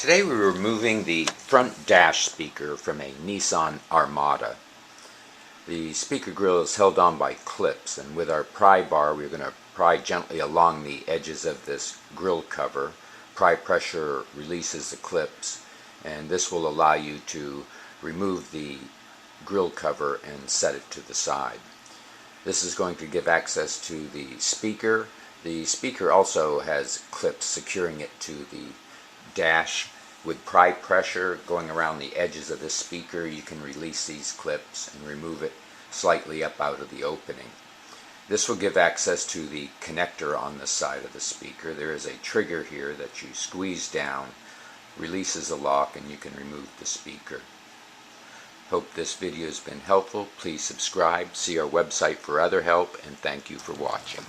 Today we're removing the front dash speaker from a Nissan Armada. The speaker grill is held on by clips, and with our pry bar we're going to pry gently along the edges of this grill cover. Pry pressure releases the clips, and this will allow you to remove the grill cover and set it to the side. This is going to give access to the speaker. The speaker also has clips securing it to the dash. With pry pressure going around the edges of the speaker, you can release these clips and remove it slightly up out of the opening. This will give access to the connector on the side of the speaker. There is a trigger here that you squeeze down, releases the lock, and you can remove the speaker. Hope this video has been helpful. Please subscribe, see our website for other help, and thank you for watching.